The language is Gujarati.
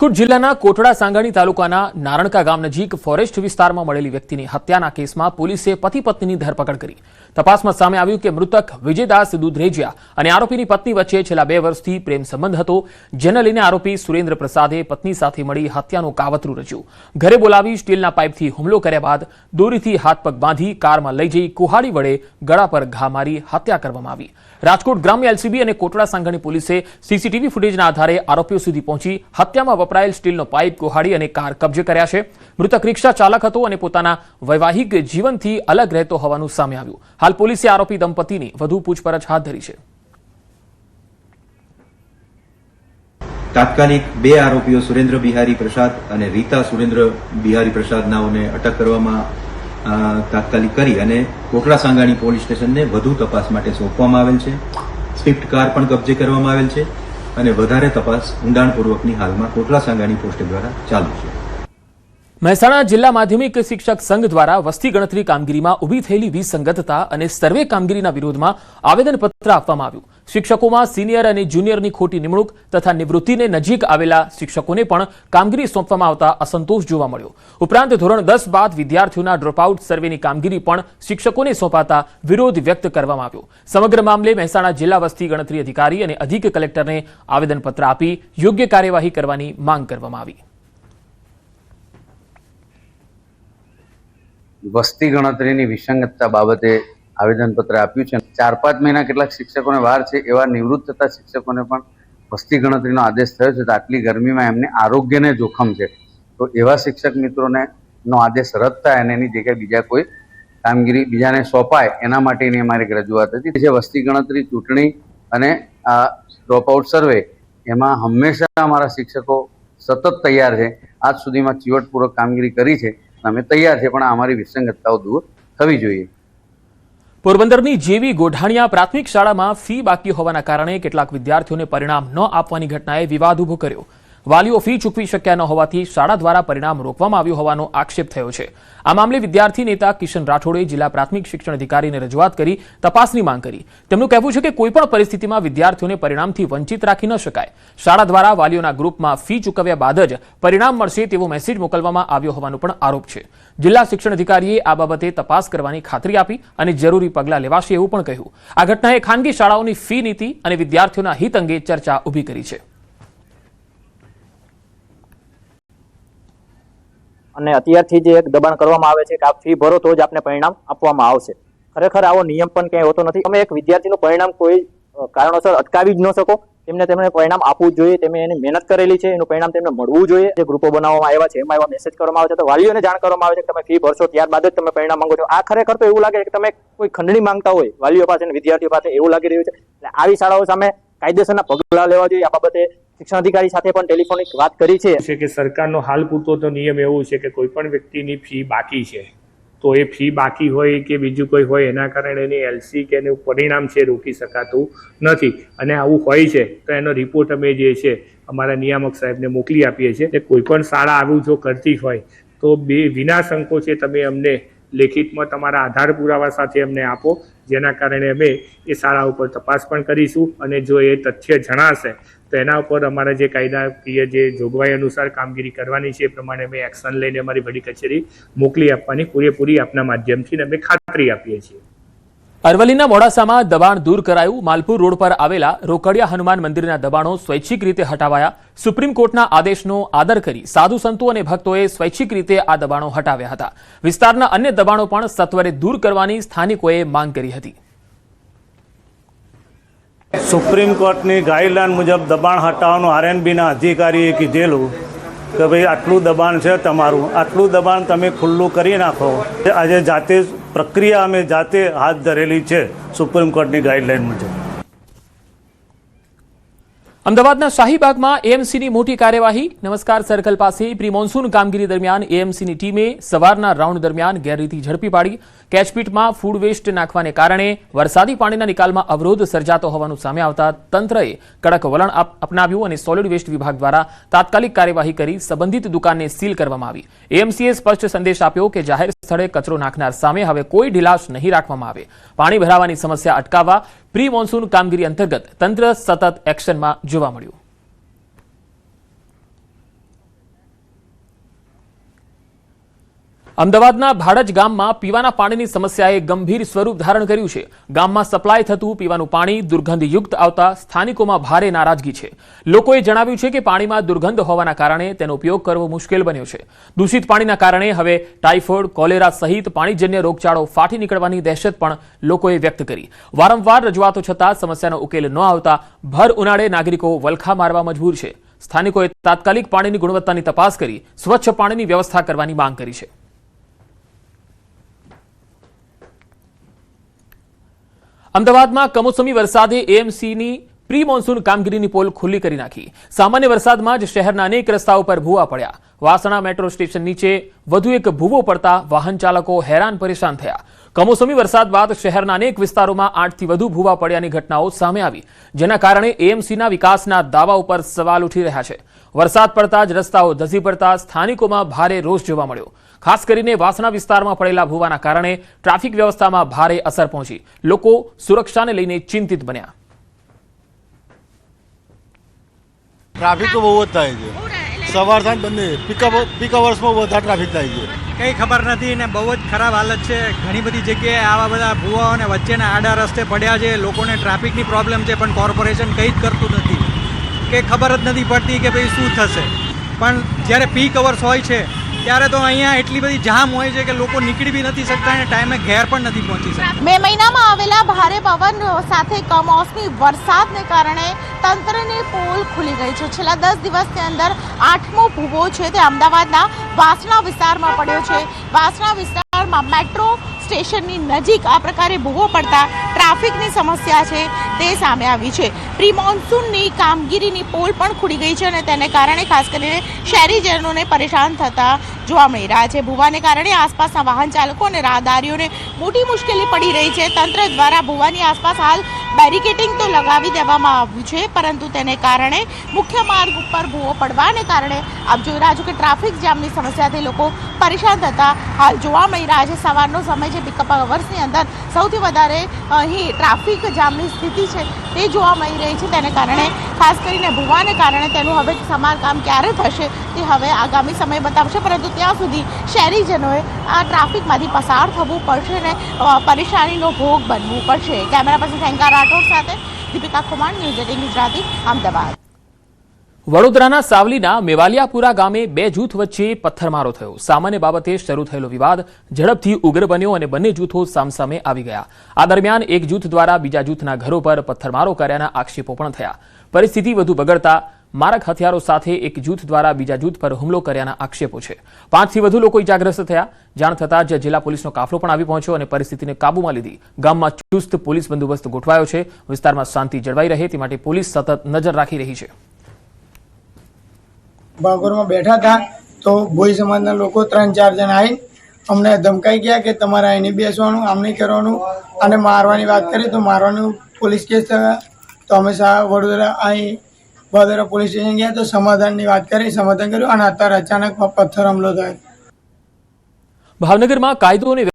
રાજકોટ જિલ્લાના કોટડા સાંગાણી તાલુકાના નારણકા ગામ નજીક ફોરેસ્ટ વિસ્તારમાં મળેલી વ્યક્તિની હત્યાના કેસમાં પોલીસે પતિ પત્નીની ધરપકડ કરી। તપાસમાં સામે આવ્યું કે મૃતક વિજયદાસ દુધરેજિયા અને આરોપીની પત્ની વચ્ચે છેલ્લા 2 વર્ષથી પ્રેમ સંબંધ હતો, જેને લઈને આરોપી સુરેન્દ્ર પ્રસાદે પત્ની સાથે મળી હત્યાનું કાવતરું રચ્યું। ઘરે બોલાવી સ્ટીલના પાઇપથી હુમલો કર્યા બાદ દોરીથી હાથ પગ બાંધી કારમાં લઈ જઈ કુહાડી વડે ગળા પર ઘા મારી હત્યા કરવામાં આવી। રાજકોટ ગ્રામ્ય એલસીબી અને કોટડા સાંગાણી પોલીસે સીસીટીવી ફૂટેજના આધારે આરોપીઓ સુધી પહોંચી હત્યામાં વપરાયેલ સ્ટીલનો પાઇપ, કુહાડી અને કાર કબજે કર્યા છે। મૃતક રિક્ષા ચાલક હતો અને પોતાના વૈવાહિક જીવનથી અલગ રહેતો હોવાનું સામે આવ્યું। હાલ પોલીસે આરોપી દંપતીની વધુ પૂછપરછ હાથ ધરી છે। તાત્કાલિક 2 આરોપીઓ સુરેન્દ્ર બિહારી પ્રસાદ અને રીતા સુરેન્દ્ર બિહારી પ્રસાદ નાઓને અટક કરવામાં તાત્કાલિક કરી અને કોટડા સાંગાણી પોલીસ સ્ટેશનને વધુ તપાસ માટે સોંપવામાં આવેલ છે। સ્વિફ્ટ કાર પણ કબજે કરવામાં આવેલ છે અને વધારે તપાસ ઊંડાણપૂર્વકની હાલમાં કોટડા સાંગાણી પોસ્ટ દ્વારા ચાલુ છે। મહેસાણા જિલ્લા માધ્યમિક શિક્ષક સંઘ દ્વારા વસ્તી ગણતરી કામગીરીમાં ઊભી થયેલી વિસંગતતા અને સર્વે કામગીરીના વિરોધમાં આવેદનપત્ર આપવામાં આવ્યું। શિક્ષકોમાં સિનિયર અને જુનિયરની ખોટી નિમણૂક તથા નિવૃત્તિને નજીક આવેલા શિક્ષકોને પણ કામગીરી સોંપવામાં આવતા અસંતોષ જોવા મળ્યો। ઉપરાંત ધોરણ 10 બાદ વિદ્યાર્થીઓના ડ્રોપઆઉટ સર્વેની કામગીરી પણ શિક્ષકોને સોંપાતા વિરોધ વ્યક્ત કરવામાં આવ્યો। સમગ્ર મામલે મહેસાણા જિલ્લા વસ્તી ગણતરી અધિકારી અને અધિક કલેક્ટરને આવેદનપત્ર આપી યોગ્ય કાર્યવાહી કરવાની માંગ કરવામાં આવી। વસ્તી ગણતરીની વિસંગતતા બાબતે આવેદનપત્ર આપ્યું છે। 4-5 મહિના કેટલાક શિક્ષકોને વાર છે, એવા નિવૃત્ત થતા શિક્ષકોને પણ વસ્તી ગણતરીનો આદેશ થયો છે, તો આટલી ગરમીમાં એમને આરોગ્યને જોખમ છે, તો એવા શિક્ષક મિત્રોને નો આદેશ રદ થાય અને એની જગ્યાએ બીજા કોઈ કામગીરી બીજાને સોંપાય, એના માટેની અમારી એક રજૂઆત હતી। જે વસ્તી ગણતરી, ચૂંટણી અને ડ્રોપઆઉટ સર્વે, એમાં હંમેશા અમારા શિક્ષકો સતત તૈયાર છે। આજ સુધીમાં ચીવટપૂર્વક કામગીરી કરી છે, અમે તૈયાર છે, પણ અમારી વિસંગતતાઓ દૂર થવી જોઈએ। પોરબંદરની જેવી ગોઢાણીયા પ્રાથમિક શાળામાં ફી બાકી હોવાના કારણે કેટલાક વિદ્યાર્થીઓને પરિણામ ન આપવાની ઘટનાએ વિવાદ ઉભો કર્યો। વાલીઓ ફી ચૂકવી શક્યા ન હોવાથી શાળા દ્વારા પરિણામ રોકવામાં આવ્યું હોવાનો આક્ષેપ થયો છે। આ મામલે વિદ્યાર્થી નેતા કિશન રાઠોડે જિલ્લા પ્રાથમિક શિક્ષણ અધિકારીને રજૂઆત કરી તપાસની માંગ કરી। તેમનું કહેવું છે કે કોઈપણ પરિસ્થિતિમાં વિદ્યાર્થીઓને પરિણામથી વંચિત રાખી ન શકાય। શાળા દ્વારા વાલીઓના ગ્રુપમાં ફી ચૂકવ્યા બાદ જ પરિણામ મળશે તેવો મેસેજ મોકલવામાં આવ્યો હોવાનો પણ આરોપ છે। જિલ્લા શિક્ષણ અધિકારીએ આ બાબતે તપાસ કરવાની ખાતરી આપી અને જરૂરી પગલાં લેવાશે એવું પણ કહ્યું। આ ઘટનાએ ખાનગી શાળાઓની ફી નીતિ અને વિદ્યાર્થીઓના હિત અંગે ચર્ચા ઊભી કરી છે। અને અત્યારથી જે એક દબાણ કરવામાં આવે છે કે આપ ફી ભરો તો જ આપને પરિણામ આપવામાં આવશે, ખરેખર આવો નિયમ પણ ક્યાંય હોતો નથી। તમે એક વિદ્યાર્થીનું પરિણામ કોઈ કારણોસર અટકાવી જ ન શકો, તેમને પરિણામ આપવું જોઈએ, તેમને એની મહેનત કરેલી છે, એનું પરિણામ તેમને મળવું જોઈએ। જે ગ્રુપો બનાવવામાં આવ્યા છે એમાં એવા મેસેજ કરવામાં આવે છે, તો વાલીઓને જાણ કરવામાં આવે છે કે તમે ફી ભરશો ત્યારબાદ જ તમે પરિણામ માંગો છો। આ ખરેખર તો એવું લાગે કે તમે કોઈ ખંડણી માંગતા હોય વાલીઓ પાસે અને વિદ્યાર્થીઓ પાસે, એવું લાગી રહ્યું છે। એટલે આવી શાળાઓ સામે કાયદેસરના પગલાં લેવા જોઈએ। આ બાબતે શિક્ષણ અધિકારી સાથે પણ ટેલિફોનિક વાત કરી છે કે સરકારનો હાલ પૂરતો તો નિયમ એવું છે કે કોઈ પણ વ્યક્તિની ફી બાકી છે તો એ ફી બાકી હોય કે બીજું કોઈ હોય, એના કારણે એની એલસી કે એનું પરિણામ છે રોકી શકાતું નથી। અને આવું હોય છે તો એનો રિપોર્ટ અમે જે છે અમારા નિયામક સાહેબને મોકલી આપીએ છીએ કે કોઈ પણ શાળા આવું જો કરતી હોય તો વિના સંકોચે તમે અમને લેખિતમાં તમારા આધાર પુરાવા સાથે અમને આપો, જેના કારણે અમે એ શાળા ઉપર તપાસ પણ કરીશું અને જો એ તથ્ય જણાશે તો એના ઉપર અમારા જે કાયદાકીય જે જોગવાઈ અનુસાર કામગીરી કરવાની છે એ પ્રમાણે અમે એક્શન લઈને અમારી વડી કચેરી મોકલી આપવાની પૂરેપૂરી આપના માધ્યમથી અમે ખાતરી આપીએ છીએ। અરવલ્લીના મોડાસામાં દબાણ દૂર કરાયું। માલપુર રોડ પર આવેલા રોકડિયા હનુમાન મંદિરના દબાણો સ્વૈચ્છિક રીતે હટાવાયા। સુપ્રીમ કોર્ટના આદેશનો આદર કરી સાધુ સંતો અને ભક્તોએ સ્વૈચ્છિક રીતે આ દબાણો હટાવ્યા હતા। વિસ્તારના અન્ય દબાણો પણ સત્વરે દૂર કરવાની સ્થાનિકોએ માંગ કરી હતી। સુપ્રીમ કોર્ટની ગાઈડલાઈન મુજબ દબાણ હટાવવાનું આરએનબીના અધિકારીએ કીધેલું કે ભાઈ આટલું દબાણ છે તમારું, આટલું દબાણ તમે ખુલ્લું કરી નાખો। આજે જાતે પ્રક્રિયા અમે જાતે હાથ ધરેલી છે સુપ્રીમ કોર્ટની ગાઈડલાઈન મુજબ। અમદાવાદના શાહીબાગમાં એએમસીની મોટી કાર્યવાહી। નમસ્કાર સર્કલ પાસે પ્રી મોન્સૂન કામગીરી દરમિયાન એએમસીની ટીમે સવારના રાઉન્ડ દરમિયાન ગેરરીતિ ઝડપી પાડી। કેચપીટમાં ફૂડ વેસ્ટ નાખવાને કારણે વરસાદી પાણીના નિકાલમાં અવરોધ સર્જાતો હોવાનું સામે આવતા તંત્રએ કડક વલણ અપનાવ્યું અને સોલિડ વેસ્ટ વિભાગ દ્વારા તાત્કાલિક કાર્યવાહી કરી સંબંધિત દુકાનને સીલ કરવામાં આવી। એએમસીએ સ્પષ્ટ સંદેશ આપ્યો કે જાહેર સ્થળે કચરો નાખનાર સામે હવે કોઈ ઢીલાશ નહીં રાખવામાં આવે। પાણી ભરાવાની સમસ્યા અટકાવવા પ્રી મોન્સૂન કામગીરી અંતર્ગત તંત્ર સતત એક્શનમાં જોવા મળ્યું। અમદાવાદના ભાડજ ગામમાં પીવાના પાણીની સમસ્યાએ ગંભીર સ્વરૂપ ધારણ કર્યું છે. ગામમાં સપ્લાય થતું પીવાનું પાણી દુર્ગંધયુક્ત આવતા સ્થાનિકોમાં ભારે નારાજગી છે. લોકોએ જણાવ્યું છે કે પાણીમાં દુર્ગંધ હોવાના કારણે તેનો ઉપયોગ કરવો મુશ્કેલ બન્યો છે. દૂષિત પાણીના કારણે હવે ટાઇફોઇડ, કોલેરા સહિત પાણીજન્ય રોગચાળો ફાટી નીકળવાની દહેશત પણ લોકોએ વ્યક્ત કરી. વારંવાર રજૂઆતો છતાં સમસ્યાનો ઉકેલ ન આવતા ભર ઉનાળે નાગરિકો વલખા મારવા મજબૂર છે. સ્થાનિકોએ તાત્કાલિક પાણીની ગુણવત્તાની તપાસ કરી સ્વચ્છ પાણીની વ્યવસ્થા કરવાની માંગ કરી છે. અમદાવાદમાં કમોસમી વરસાદે એએમસીની પ્રી મોન્સૂન કામગીરીની પોલ ખુલ્લી કરી નાખી. સામાન્ય વરસાદમાં જ શહેરના અનેક રસ્તાઓ પર ભૂવા પડ્યા. વાસણા મેટ્રો સ્ટેશન નીચે વધુ એક ભૂવો પડતા વાહન ચાલકો હેરાન પરેશાન થયા. કમોસમી વરસાદ બાદ શહેરના અનેક વિસ્તારોમાં 8થી વધુ ભૂવા પડ્યાની ઘટનાઓ સામે આવી, જેના કારણે એએમસીના વિકાસના દાવા ઉપર સવાલ ઉઠી રહ્યા છે. વરસાદ પડતા જ રસ્તાઓ ધસી પડતા સ્થાનિકોમાં ભારે રોષ જોવા મળ્યો. ખાસ કરીને વાસણા વિસ્તારમાં પડેલા ભૂવાના કારણે ટ્રાફિક વ્યવસ્થામાં ભારે અસર પહોંચી. લોકો સુરક્ષાને લઈને ચિંતિત બન્યા. ટ્રાફિક તો બહુ જ થાય છે. સવાર થાય બંને પીક અવર્સમાં વધારે ટ્રાફિક થાય છે. કંઈ ખબર નથી ને બહુ જ ખરાબ હાલત છે. ઘણી બધી જગ્યાએ આવા બધા ભૂવાઓ અને વચ્ચેના આડા રસ્તે પડ્યા છે. લોકોને ટ્રાફિકની પ્રોબ્લેમ છે, પણ કોર્પોરેશન કંઈ જ કરતું નથી, કે ખબર જ નથી પડતી કે ભાઈ શું થશે. પણ જ્યારે પીક અવર્સ હોય છે ત્યારે તો અહીંયા એટલી બધી જામ હોય છે કે લોકો નીકળી બી નથી શકતા અને ટાઈમે ઘેર પણ નથી પહોંચી શકતા. મે મહિનામાં આવેલા ભારે પવન સાથે કમોસમી વરસાદને કારણે તંત્રની પોલ ખુલી ગઈ છે. છેલ્લા 10 દિવસની અંદર 8મો ભૂવો છે તે અમદાવાદના વાસણા વિસ્તારમાં પડ્યો છે. વાસણા વિસ્તારમાં મેટ્રો સ્ટેશનની નજીક આ પ્રકારે ભૂવો પડતા ટ્રાફિકની સમસ્યા છે તે સામે આવી છે. પ્રી મોન્સૂનની કામગીરીની પોલ પણ ખુલી ગઈ છે અને તેને કારણે ખાસ કરીને શહેરીજનોને પરેશાન થતા જોવા મળી રહ્યા છે. ભૂવાને કારણે આસપાસના વાહન ચાલકો અને રાહદારીઓને મોટી મુશ્કેલી પડી રહી છે. તંત્ર દ્વારા ભૂવાની આસપાસ હાલ બેરિકેડિંગ તો લગાવી દેવામાં આવ્યું છે, પરંતુ તેને કારણે મુખ્ય માર્ગ ઉપર ભૂવો પડવાને કારણે આપ જોઈ રહ્યા છો કે ટ્રાફિક જામની સમસ્યાથી લોકો પરેશાન થતા હાલ જોવા મળી રહ્યા છે. સવારનો સમય છે, પિકઅપ અવર્સની અંદર સૌથી વધારે અહીં ટ્રાફિક જામની સ્થિતિ છે તે જોવા મળી રહી છે. તેને કારણે ખાસ કરીને ભૂવાને કારણે તેનું હવે સમારકામ ક્યારે થશે તે હવે આગામી સમય બતાવશે, પરંતુ ત્યાં સુધી શહેરીજનોએ આ ટ્રાફિકમાંથી પસાર થવું પડશે અને પરેશાનીનો ભોગ બનવું પડશે. કેમેરા પર્સન શંકર રાઠોડ સાથે દીપિકા કુમાર, ન્યૂઝ 18 ગુજરાતી, અમદાવાદ. વડોદરાના સાવલીના મેવાલિયાપુરા ગામે બે જૂથ વચ્ચે પથ્થરમારો થયો. સામાન્ય બાબતે શરૂ થયેલો વિવાદ ઝડપથી ઉગ્ર બન્યો અને બંને જૂથો સામસામે આવી ગયા. આ દરમિયાન એક જૂથ દ્વારા બીજા જૂથના ઘરો પર પથ્થરમારો કર્યાના આક્ષેપો પણ થયા. પરિસ્થિતિ વધુ બગડતા મારક હથિયારો સાથે એક જૂથ દ્વારા બીજા જૂથ પર હુમલો કર્યાના આક્ષેપો છે. 5થી વધુ લોકો ઇજાગ્રસ્ત થયા. જાણ થતાં જ જિલ્લા પોલીસનો કાફલો પણ આવી પહોંચ્યો અને પરિસ્થિતિને કાબૂમાં લીધી. ગામમાં ચુસ્ત પોલીસ બંદોબસ્ત ગોઠવાયો છે. વિસ્તારમાં શાંતિ જળવાઈ રહે તે માટે પોલીસ સતત નજર રાખી રહી છે. ભાગોરમાં બેઠા હતા તો ભોઈ સમાજના લોકો 3-4 જણ આવી અમને ધમકાઈ ગયા કે તમારે અહીં નહીં બેસવાનું, આમ નહીં કરવાનું, અને મારવાની વાત કરી તો મારવાનું પોલીસ કેસ થયા. તો અમે વડોદરા પોલીસ સ્ટેશન ગયા તો સમાધાનની વાત કરી, સમાધાન કર્યું અને અત્યારે અચાનક પથ્થર હુમલો થયો. ભાવનગરમાં કાયદો અને